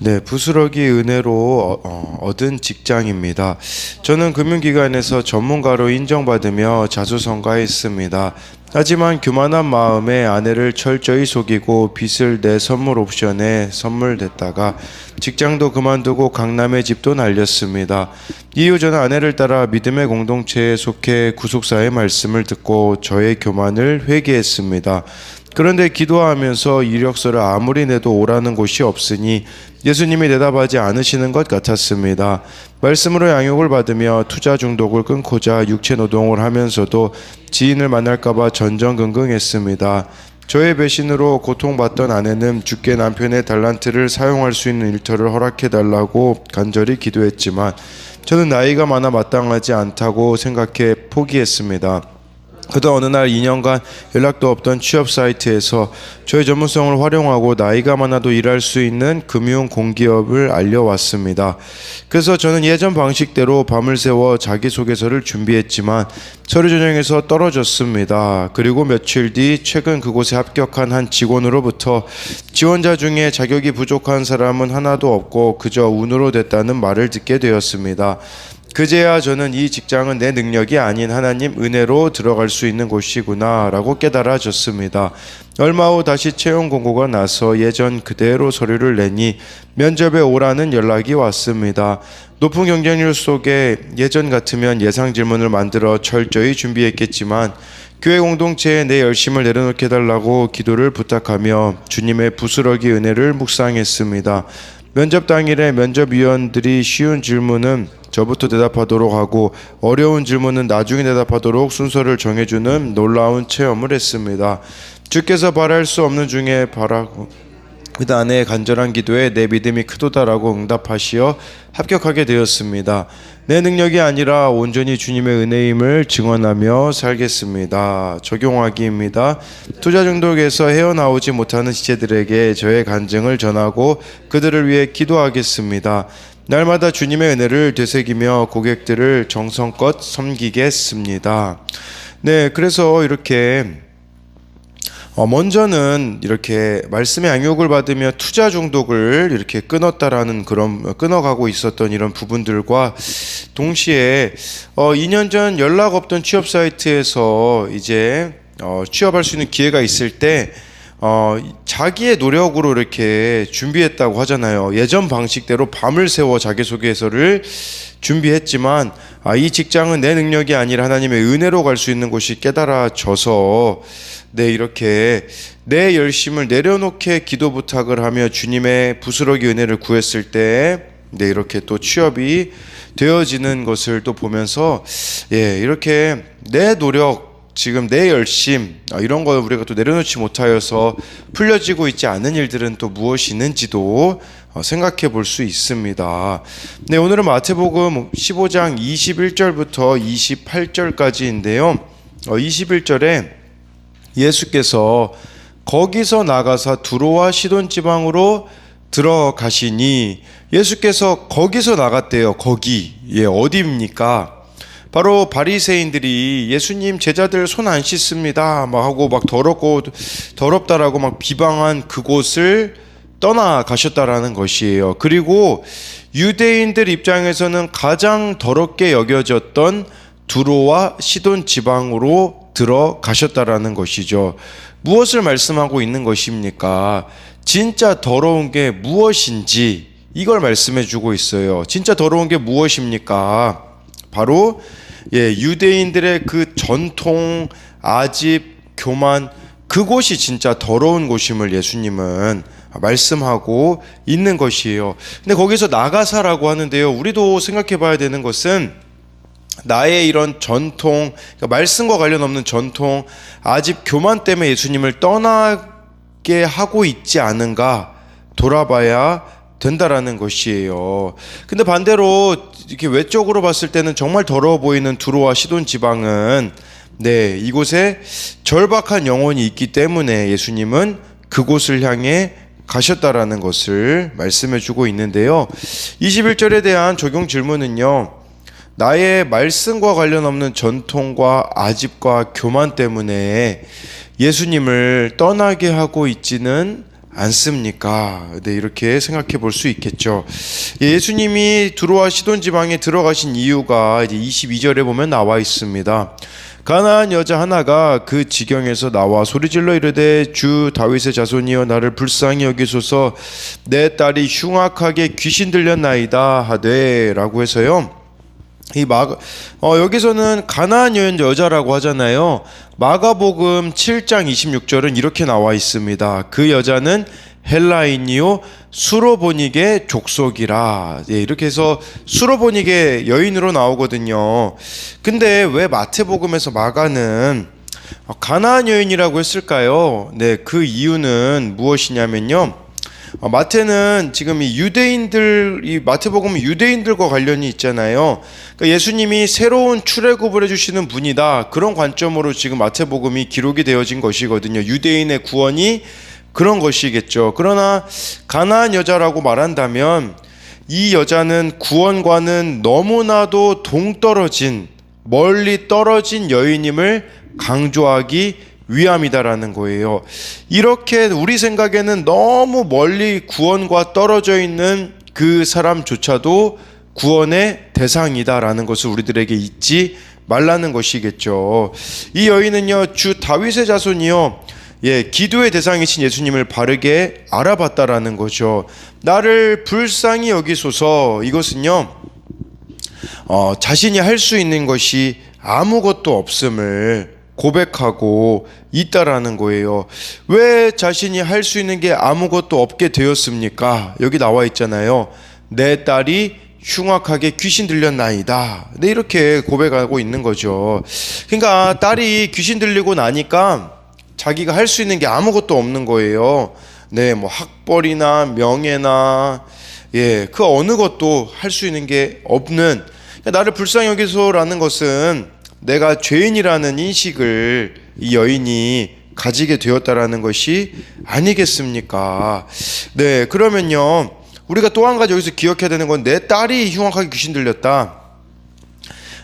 네, 부스러기 은혜로 얻은 직장입니다. 저는 금융기관에서 전문가로 인정받으며 자수성가했습니다. 하지만 교만한 마음에 아내를 철저히 속이고 빚을 내 선물 옵션에 선물됐다가 직장도 그만두고 강남의 집도 날렸습니다. 이후 저는 아내를 따라 믿음의 공동체에 속해 구속사의 말씀을 듣고 저의 교만을 회개했습니다. 그런데 기도하면서 이력서를 아무리 내도 오라는 곳이 없으니 예수님이 대답하지 않으시는 것 같았습니다. 말씀으로 양육을 받으며 투자 중독을 끊고자 육체 노동을 하면서도 지인을 만날까봐 전전긍긍했습니다. 저의 배신으로 고통받던 아내는 주께 남편의 달란트를 사용할 수 있는 일터를 허락해달라고 간절히 기도했지만 저는 나이가 많아 마땅하지 않다고 생각해 포기했습니다. 그러다 어느 날 2년간 연락도 없던 취업 사이트에서 저의 전문성을 활용하고 나이가 많아도 일할 수 있는 금융 공기업을 알려왔습니다. 그래서 저는 예전 방식대로 밤을 새워 자기소개서를 준비했지만 서류 전형에서 떨어졌습니다. 그리고 며칠 뒤 최근 그곳에 합격한 한 직원으로부터 지원자 중에 자격이 부족한 사람은 하나도 없고 그저 운으로 됐다는 말을 듣게 되었습니다. 그제야 저는 이 직장은 내 능력이 아닌 하나님 은혜로 들어갈 수 있는 곳이구나 라고 깨달아졌습니다. 얼마 후 다시 채용 공고가 나서 예전 그대로 서류를 내니 면접에 오라는 연락이 왔습니다. 높은 경쟁률 속에 예전 같으면 예상 질문을 만들어 철저히 준비했겠지만 교회 공동체에 내 열심을 내려놓게 해달라고 기도를 부탁하며 주님의 부스러기 은혜를 묵상했습니다. 면접 당일에 면접위원들이 쉬운 질문은 저부터 대답하도록 하고 어려운 질문은 나중에 대답하도록 순서를 정해주는 놀라운 체험을 했습니다. 주께서 바랄 수 없는 중에 바라고 그 아내의 간절한 기도에 내 믿음이 크도다라고 응답하시어 합격하게 되었습니다. 내 능력이 아니라 온전히 주님의 은혜임을 증언하며 살겠습니다. 적용하기입니다. 투자 중독에서 헤어나오지 못하는 지체들에게 저의 간증을 전하고 그들을 위해 기도하겠습니다. 날마다 주님의 은혜를 되새기며 고객들을 정성껏 섬기겠습니다. 네, 그래서 이렇게 먼저는 이렇게 말씀의 양육을 받으며 투자 중독을 이렇게 끊었다라는 그런 끊어가고 있었던 이런 부분들과 동시에 2년 전 연락 없던 취업 사이트에서 이제 취업할 수 있는 기회가 있을 때 자기의 노력으로 이렇게 준비했다고 하잖아요. 예전 방식대로 밤을 새워 자기소개서를 준비했지만 이 직장은 내 능력이 아니라 하나님의 은혜로 갈 수 있는 곳이 깨달아져서 이렇게 내 열심을 내려놓게 기도 부탁을 하며 주님의 부스러기 은혜를 구했을 때 이렇게 또 취업이 되어지는 것을 또 보면서 이렇게 내 노력 지금 내 열심 이런 걸 우리가 또 내려놓지 못하여서 풀려지고 있지 않은 일들은 또 무엇이 있는지도 생각해 볼 수 있습니다. 네, 오늘은 마태복음 15장 21절부터 28절까지인데요. 21절에 예수께서 거기서 나가사 두로와 시돈 지방으로 들어가시니 예수께서 거기서 나갔대요. 거기 어디입니까? 바로 바리새인들이 예수님 제자들 손 안 씻습니다 막 하고 막 더럽다라고 막 비방한 그곳을 떠나가셨다라는 것이에요. 그리고 유대인들 입장에서는 가장 더럽게 여겨졌던 두로와 시돈 지방으로 들어가셨다라는 것이죠. 무엇을 말씀하고 있는 것입니까? 진짜 더러운 게 무엇인지 이걸 말씀해 주고 있어요. 진짜 더러운 게 무엇입니까? 바로 유대인들의 그 전통, 아집, 교만 그곳이 진짜 더러운 곳임을 예수님은 말씀하고 있는 것이에요. 근데 거기서 나가사라고 하는데요. 우리도 생각해 봐야 되는 것은 나의 이런 전통, 그러니까 말씀과 관련 없는 전통, 아집, 교만 때문에 예수님을 떠나게 하고 있지 않은가 돌아봐야 된다라는 것이에요. 근데 반대로 이렇게 외적으로 봤을 때는 정말 더러워 보이는 두로와 시돈 지방은 이곳에 절박한 영혼이 있기 때문에 예수님은 그곳을 향해 가셨다라는 것을 말씀해 주고 있는데요. 21절에 대한 적용 질문은요. 나의 말씀과 관련 없는 전통과 아집과 교만 때문에 예수님을 떠나게 하고 있지는 않습니까? 네, 이렇게 생각해 볼 수 있겠죠. 예수님이 두로와 시돈 지방에 들어가신 이유가 이제 22절에 보면 나와 있습니다. 가나안 여자 하나가 그 지경에서 나와 소리질러 이르되 주 다윗의 자손이여 나를 불쌍히 여기소서 내 딸이 흉악하게 귀신 들렸나이다 하되라고 해서요. 여기서는 가나안 여자라고 하잖아요. 마가복음 7장 26절은 이렇게 나와 있습니다. 그 여자는 헬라인이요 수로보닉의 족속이라. 예, 이렇게 해서 수로보닉의 여인으로 나오거든요. 근데 왜 마태복음에서 마가는 가나안 여인이라고 했을까요? 네, 그 이유는 무엇이냐면요. 마태는 지금 이 마태복음은 유대인들과 관련이 있잖아요. 그러니까 예수님이 새로운 출애굽을 해주시는 분이다. 그런 관점으로 지금 마태복음이 기록이 되어진 것이거든요. 유대인의 구원이 그런 것이겠죠. 그러나 가나안 여자라고 말한다면 이 여자는 구원과는 너무나도 동떨어진, 멀리 떨어진 여인임을 강조하기 위함이다라는 거예요. 이렇게 우리 생각에는 너무 멀리 구원과 떨어져 있는 그 사람조차도 구원의 대상이다라는 것을 우리들에게 잊지 말라는 것이겠죠. 이 여인은요, 주 다윗의 자손이요, 기도의 대상이신 예수님을 바르게 알아봤다라는 거죠. 나를 불쌍히 여기소서. 이것은요, 자신이 할 수 있는 것이 아무것도 없음을 고백하고 있다라는 거예요. 왜 자신이 할 수 있는 게 아무것도 없게 되었습니까? 여기 나와 있잖아요. 내 딸이 흉악하게 귀신 들렸나이다. 네, 이렇게 고백하고 있는 거죠. 그러니까 딸이 귀신 들리고 나니까 자기가 할 수 있는 게 아무것도 없는 거예요. 네, 뭐 학벌이나 명예나 그 어느 것도 할 수 있는 게 없는, 나를 불쌍히 여기소라는 것은 내가 죄인이라는 인식을 이 여인이 가지게 되었다라는 것이 아니겠습니까? 네, 그러면요, 우리가 또 한 가지 여기서 기억해야 되는 건 내 딸이 흉악하게 귀신 들렸다.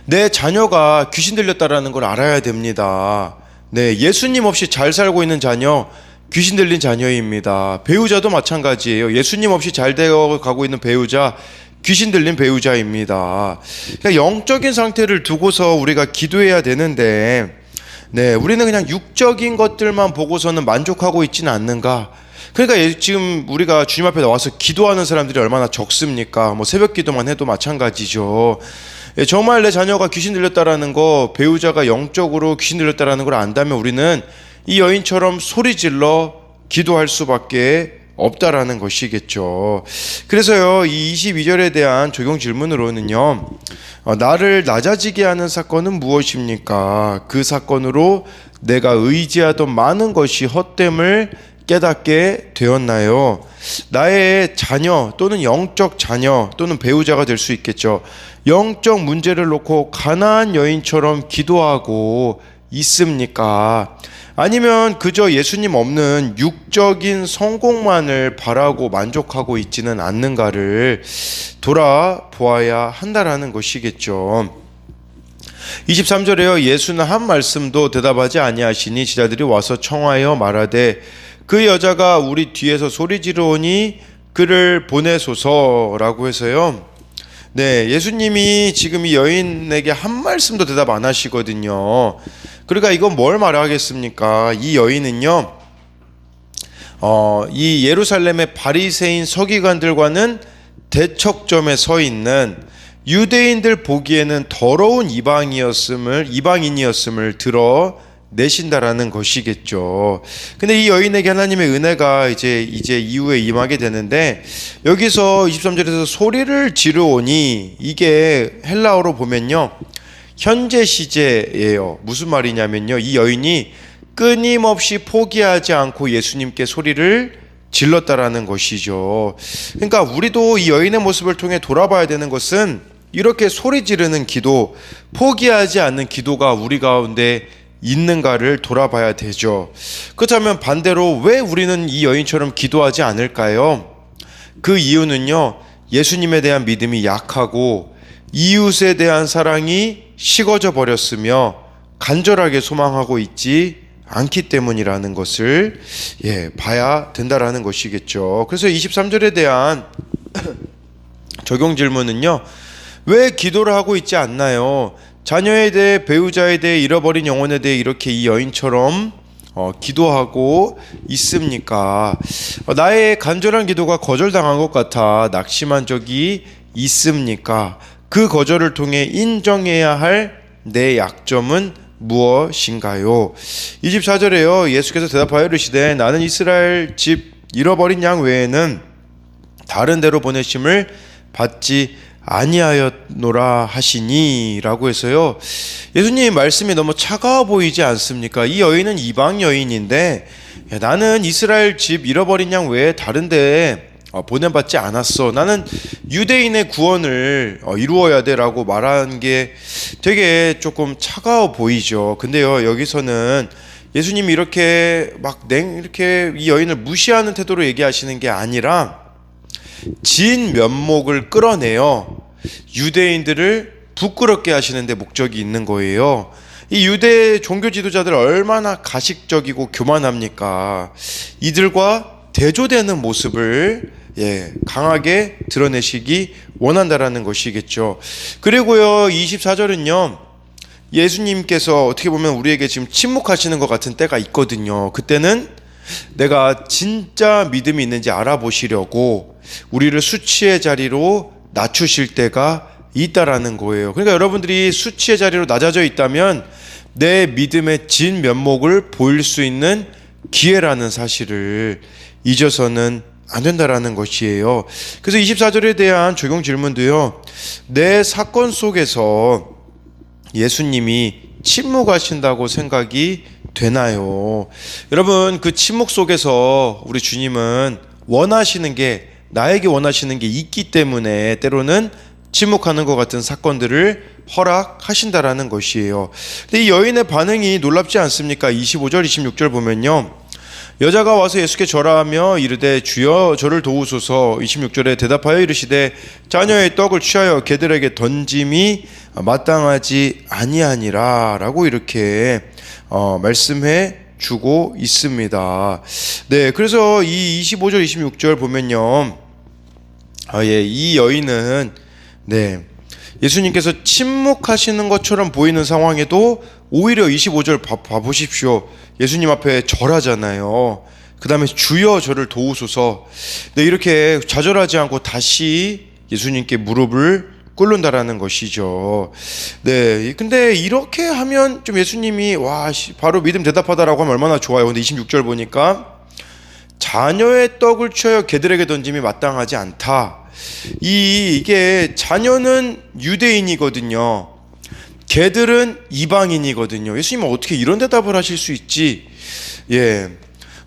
내 자녀가 귀신 들렸다라는 걸 알아야 됩니다. 네, 예수님 없이 잘 살고 있는 자녀, 귀신 들린 자녀입니다. 배우자도 마찬가지예요. 예수님 없이 잘 되어 가고 있는 배우자, 귀신 들린 배우자입니다. 그러니까 영적인 상태를 두고서 우리가 기도해야 되는데, 네, 우리는 그냥 육적인 것들만 보고서는 만족하고 있지는 않는가? 그러니까 지금 우리가 주님 앞에 나와서 기도하는 사람들이 얼마나 적습니까? 뭐 새벽 기도만 해도 마찬가지죠. 정말 내 자녀가 귀신 들렸다라는 거, 배우자가 영적으로 귀신 들렸다라는 걸 안다면 우리는 이 여인처럼 소리질러 기도할 수밖에 없다라는 것이겠죠. 그래서요, 이 22절에 대한 적용 질문으로는요, 나를 낮아지게 하는 사건은 무엇입니까? 그 사건으로 내가 의지하던 많은 것이 헛됨을 깨닫게 되었나요? 나의 자녀 또는 영적 자녀 또는 배우자가 될 수 있겠죠. 영적 문제를 놓고 가나안 여인처럼 기도하고 있습니까? 아니면 그저 예수님 없는 육적인 성공만을 바라고 만족하고 있지는 않는가를 돌아보아야 한다라는 것이겠죠. 23절에요. 예수는 한 말씀도 대답하지 아니하시니 제자들이 와서 청하여 말하되 그 여자가 우리 뒤에서 소리 지르오니 그를 보내소서라고 해서요. 네, 예수님이 지금 이 여인에게 한 말씀도 대답 안 하시거든요. 그러니까 이건 뭘 말하겠습니까? 이 여인은요, 이 예루살렘의 바리새인 서기관들과는 대척점에 서 있는 유대인들 보기에는 더러운 이방인이었음을 드러내신다라는 것이겠죠. 근데 이 여인에게 하나님의 은혜가 이제 이후에 임하게 되는데, 여기서 23절에서 소리를 지르오니, 이게 헬라어로 보면요, 현재 시제예요. 무슨 말이냐면요, 이 여인이 끊임없이 포기하지 않고 예수님께 소리를 질렀다라는 것이죠. 그러니까 우리도 이 여인의 모습을 통해 돌아봐야 되는 것은 이렇게 소리 지르는 기도, 포기하지 않는 기도가 우리 가운데 있는가를 돌아봐야 되죠. 그렇다면 반대로 왜 우리는 이 여인처럼 기도하지 않을까요? 그 이유는요, 예수님에 대한 믿음이 약하고 이웃에 대한 사랑이 식어져 버렸으며 간절하게 소망하고 있지 않기 때문이라는 것을 봐야 된다라는 것이겠죠. 그래서 23절에 대한 적용 질문은요. 왜 기도를 하고 있지 않나요? 자녀에 대해, 배우자에 대해, 잃어버린 영혼에 대해 이렇게 이 여인처럼 기도하고 있습니까? 나의 간절한 기도가 거절당한 것 같아 낙심한 적이 있습니까? 그 거절을 통해 인정해야 할 내 약점은 무엇인가요? 24절에요. 예수께서 대답하여 이르시되 나는 이스라엘 집 잃어버린 양 외에는 다른 데로 보내심을 받지 아니하였노라 하시니 라고 해서요. 예수님 말씀이 너무 차가워 보이지 않습니까? 이 여인은 이방 여인인데 나는 이스라엘 집 잃어버린 양 외에 다른 데에 보내받지 않았어. 나는 유대인의 구원을 이루어야 돼 라고 말하는 게 되게 조금 차가워 보이죠. 근데요, 여기서는 예수님이 이렇게 이렇게 이 여인을 무시하는 태도로 얘기하시는 게 아니라 진 면목을 끌어내어 유대인들을 부끄럽게 하시는 데 목적이 있는 거예요. 이 유대 종교 지도자들 얼마나 가식적이고 교만합니까? 이들과 대조되는 모습을 강하게 드러내시기 원한다라는 것이겠죠. 그리고요 24절은요 예수님께서 어떻게 보면 우리에게 지금 침묵하시는 것 같은 때가 있거든요. 그때는 내가 진짜 믿음이 있는지 알아보시려고 우리를 수치의 자리로 낮추실 때가 있다라는 거예요. 그러니까 여러분들이 수치의 자리로 낮아져 있다면 내 믿음의 진 면목을 보일 수 있는 기회라는 사실을 잊어서는 안 된다라는 것이에요. 그래서 24절에 대한 적용 질문도요. 내 사건 속에서 예수님이 침묵하신다고 생각이 되나요? 여러분, 그 침묵 속에서 우리 주님은 나에게 원하시는 게 있기 때문에 때로는 침묵하는 것 같은 사건들을 허락하신다라는 것이에요. 근데 이 여인의 반응이 놀랍지 않습니까? 25절, 26절 보면요. 여자가 와서 예수께 절하며 이르되 주여 저를 도우소서. 26절에 대답하여 이르시되 자녀의 떡을 취하여 개들에게 던짐이 마땅하지 아니하니라 라고 이렇게 말씀해 주고 있습니다. 네, 그래서 이 25절 26절 보면요, 이 여인은 예수님께서 침묵하시는 것처럼 보이는 상황에도 오히려 25절 봐보십시오. 예수님 앞에 절하잖아요. 그 다음에 주여 저를 도우소서. 이렇게 좌절하지 않고 다시 예수님께 무릎을 꿇는다라는 것이죠. 근데 이렇게 하면 좀 예수님이 바로 믿음 대답하다라고 하면 얼마나 좋아요. 근데 26절 보니까 자녀의 떡을 취하여 개들에게 던짐이 마땅하지 않다. 이게 자녀는 유대인이거든요. 개들은 이방인이거든요. 예수님은 어떻게 이런 대답을 하실 수 있지? 근데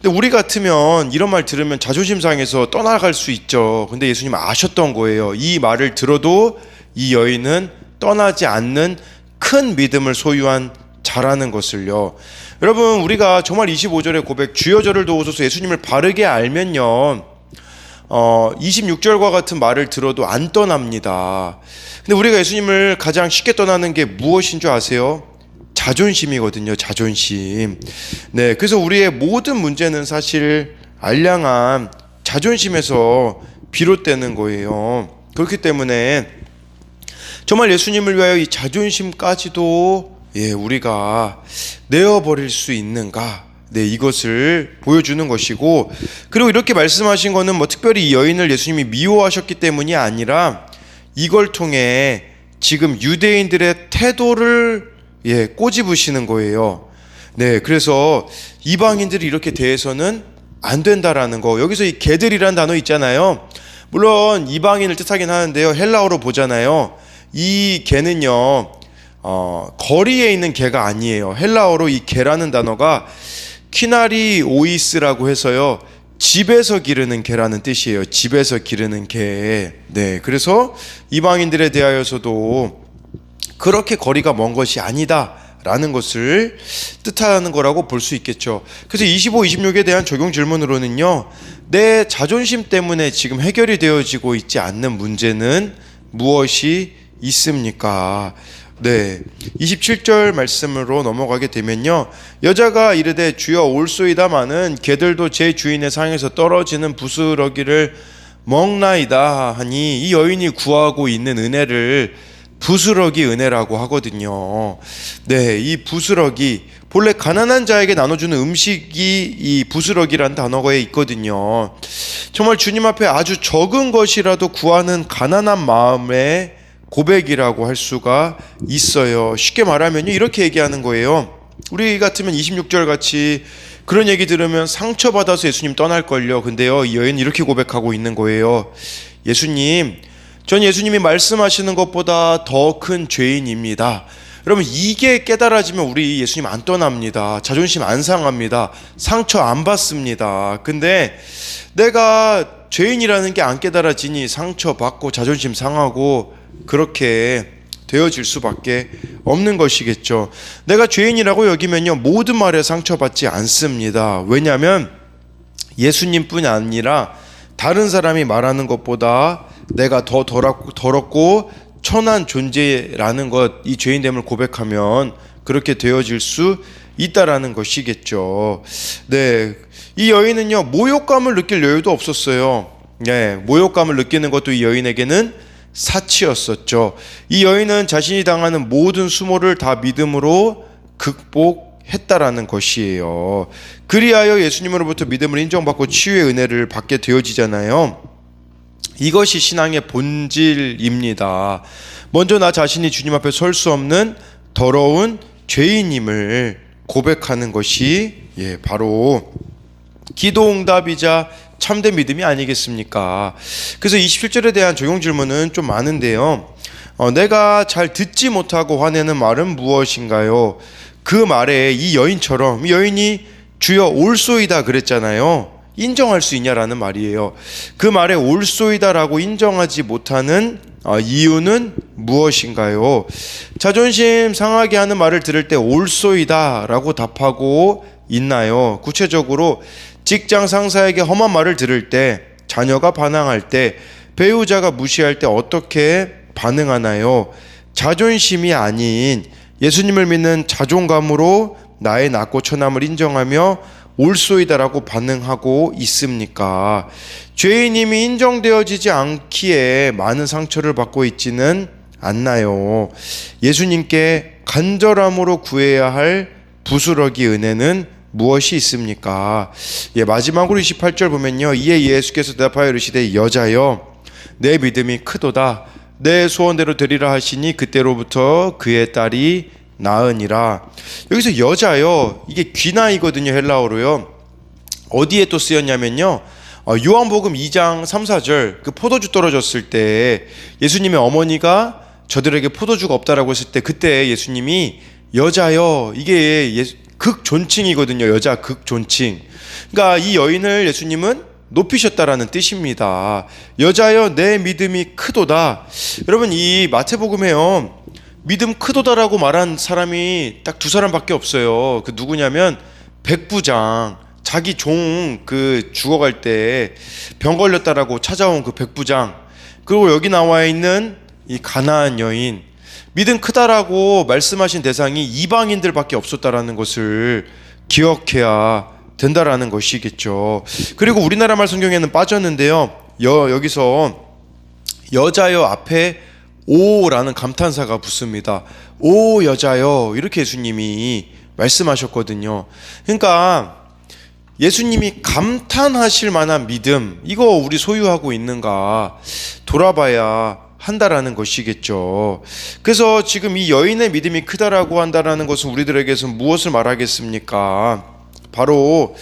우리 같으면 이런 말 들으면 자존심 상해서 떠나갈 수 있죠. 근데 예수님은 아셨던 거예요. 이 말을 들어도 이 여인은 떠나지 않는 큰 믿음을 소유한 자라는 것을요. 여러분, 우리가 정말 25절의 고백 주여 저를 도우소서 예수님을 바르게 알면요 26절과 같은 말을 들어도 안 떠납니다. 근데 우리가 예수님을 가장 쉽게 떠나는 게 무엇인 줄 아세요? 자존심이거든요. 자존심. 그래서 우리의 모든 문제는 사실 알량한 자존심에서 비롯되는 거예요. 그렇기 때문에 정말 예수님을 위하여 이 자존심까지도 우리가 내어버릴 수 있는가? 이것을 보여주는 것이고, 그리고 이렇게 말씀하신 거는 특별히 이 여인을 예수님이 미워하셨기 때문이 아니라 이걸 통해 지금 유대인들의 태도를 꼬집으시는 거예요. 그래서 이방인들이 이렇게 대해서는 안 된다라는 거. 여기서 이 개들이라는 단어 있잖아요. 물론 이방인을 뜻하긴 하는데요. 헬라어로 보잖아요. 이 개는요 거리에 있는 개가 아니에요. 헬라어로 이 개라는 단어가 키나리 오이스라고 해서요 집에서 기르는 개라는 뜻이에요. 집에서 기르는 개. 그래서 이방인들에 대하여서도 그렇게 거리가 먼 것이 아니다 라는 것을 뜻하는 거라고 볼 수 있겠죠. 그래서 25, 26에 대한 적용 질문으로는요, 내 자존심 때문에 지금 해결이 되어지고 있지 않는 문제는 무엇이 있습니까? 네, 27절 말씀으로 넘어가게 되면요, 여자가 이르되 주여 올소이다마는 개들도 제 주인의 상에서 떨어지는 부스러기를 먹나이다 하니, 이 여인이 구하고 있는 은혜를 부스러기 은혜라고 하거든요. 네, 이 부스러기, 본래 가난한 자에게 나눠주는 음식이 이 부스러기란 단어에 있거든요. 정말 주님 앞에 아주 적은 것이라도 구하는 가난한 마음의 고백이라고 할 수가 있어요. 쉽게 말하면요, 이렇게 얘기하는 거예요. 우리 같으면 26절 같이 그런 얘기 들으면 상처받아서 예수님 떠날걸요. 근데요, 이 여인은 이렇게 고백하고 있는 거예요. 예수님, 전 예수님이 말씀하시는 것보다 더 큰 죄인입니다. 여러분, 이게 깨달아지면 우리 예수님 안 떠납니다. 자존심 안 상합니다. 상처 안 받습니다. 근데 내가 죄인이라는 게 안 깨달아지니 상처받고 자존심 상하고 그렇게 되어질 수밖에 없는 것이겠죠. 내가 죄인이라고 여기면요, 모든 말에 상처받지 않습니다. 왜냐하면 예수님뿐이 아니라 다른 사람이 말하는 것보다 내가 더 더럽고 천한 존재라는 것, 이 죄인됨을 고백하면 그렇게 되어질 수 있다라는 것이겠죠. 네, 이 여인은요, 모욕감을 느낄 여유도 없었어요. 네, 모욕감을 느끼는 것도 이 여인에게는 사치였었죠. 이 여인은 자신이 당하는 모든 수모를 다 믿음으로 극복했다라는 것이에요. 그리하여 예수님으로부터 믿음을 인정받고 치유의 은혜를 받게 되어지잖아요. 이것이 신앙의 본질입니다. 먼저 나 자신이 주님 앞에 설 수 없는 더러운 죄인임을 고백하는 것이 바로 기도응답이자 참된 믿음이 아니겠습니까? 그래서 27절에 대한 적용 질문은 좀 많은데요. 내가 잘 듣지 못하고 화내는 말은 무엇인가요? 그 말에 이 여인처럼, 이 여인이 주여 올소이다 그랬잖아요. 인정할 수 있냐라는 말이에요. 그 말에 올소이다라고 인정하지 못하는 이유는 무엇인가요? 자존심 상하게 하는 말을 들을 때 올소이다라고 답하고 있나요? 구체적으로 직장 상사에게 험한 말을 들을 때, 자녀가 반항할 때, 배우자가 무시할 때 어떻게 반응하나요? 자존심이 아닌 예수님을 믿는 자존감으로 나의 낮고 천함을 인정하며 올소이다라고 반응하고 있습니까? 죄인임이 인정되어지지 않기에 많은 상처를 받고 있지는 않나요? 예수님께 간절함으로 구해야 할 부스러기 은혜는 무엇이 있습니까? 마지막으로 28절 보면요, 이에 예수께서 대답하여 이르시되 여자여 내 믿음이 크도다. 내 소원대로 되리라 하시니 그때로부터 그의 딸이 나으니라. 여기서 여자요, 이게 귀나이거든요, 헬라어로요. 어디에 또 쓰였냐면요, 요한복음 2장 3, 4절 그 포도주 떨어졌을 때 예수님의 어머니가 저들에게 포도주가 없다라고 했을 때, 그때 예수님이 여자요, 이게 극존칭이거든요. 여자 극존칭. 그러니까 이 여인을 예수님은 높이셨다라는 뜻입니다. 여자여 내 믿음이 크도다. 여러분, 이 마태복음에요, 믿음 크도다라고 말한 사람이 딱 두 사람밖에 없어요. 그 누구냐면 백부장, 자기 종 죽어갈 때 병 걸렸다라고 찾아온 그 백부장, 그리고 여기 나와 있는 이 가나안 여인. 믿음 크다라고 말씀하신 대상이 이방인들밖에 없었다라는 것을 기억해야 된다라는 것이겠죠. 그리고 우리나라 말 성경에는 빠졌는데요, 여기서 여자여 앞에 오라는 감탄사가 붙습니다. 오 여자여, 이렇게 예수님이 말씀하셨거든요. 그러니까 예수님이 감탄하실 만한 믿음, 이거 우리 소유하고 있는가 돌아봐야 한다라는 것이겠죠. 그래서 지금 이 여인의 믿음이 크다라고 한다라는 것은 우리들에게서 무엇을 말하겠습니까? 바로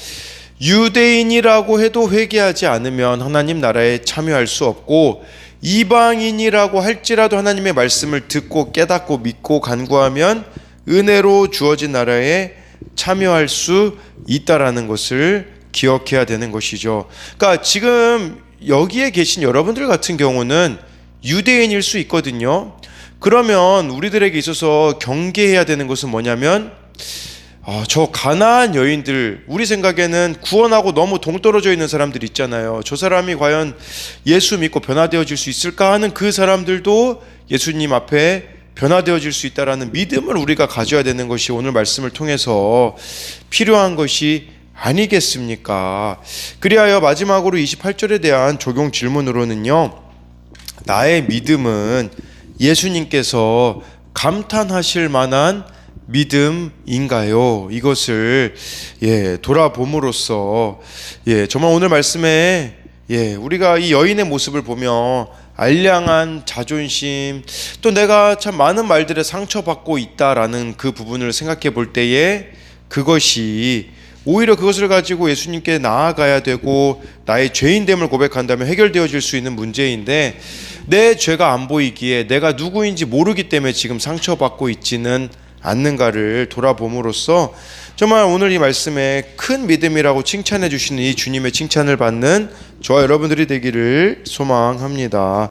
유대인이라고 해도 회개하지 않으면 하나님 나라에 참여할 수 없고, 이방인이라고 할지라도 하나님의 말씀을 듣고 깨닫고 믿고 간구하면 은혜로 주어진 나라에 참여할 수 있다라는 것을 기억해야 되는 것이죠. 그러니까 지금 여기에 계신 여러분들 같은 경우는 유대인일 수 있거든요. 그러면 우리들에게 있어서 경계해야 되는 것은 뭐냐면, 저 가나안 여인들, 우리 생각에는 구원하고 너무 동떨어져 있는 사람들 있잖아요. 저 사람이 과연 예수 믿고 변화되어질 수 있을까 하는 그 사람들도 예수님 앞에 변화되어질 수 있다라는 믿음을 우리가 가져야 되는 것이 오늘 말씀을 통해서 필요한 것이 아니겠습니까? 그리하여 마지막으로 28절에 대한 적용 질문으로는요, 나의 믿음은 예수님께서 감탄하실 만한 믿음인가요? 이것을 돌아봄으로써 정말 오늘 말씀에 우리가 이 여인의 모습을 보며 알량한 자존심, 또 내가 참 많은 말들에 상처받고 있다라는 그 부분을 생각해 볼 때에 그것이 오히려 그것을 가지고 예수님께 나아가야 되고 나의 죄인됨을 고백한다면 해결되어질 수 있는 문제인데, 내 죄가 안 보이기에 내가 누구인지 모르기 때문에 지금 상처받고 있지는 않는가를 돌아봄으로써 정말 오늘 이 말씀에 큰 믿음이라고 칭찬해 주시는 이 주님의 칭찬을 받는 저와 여러분들이 되기를 소망합니다.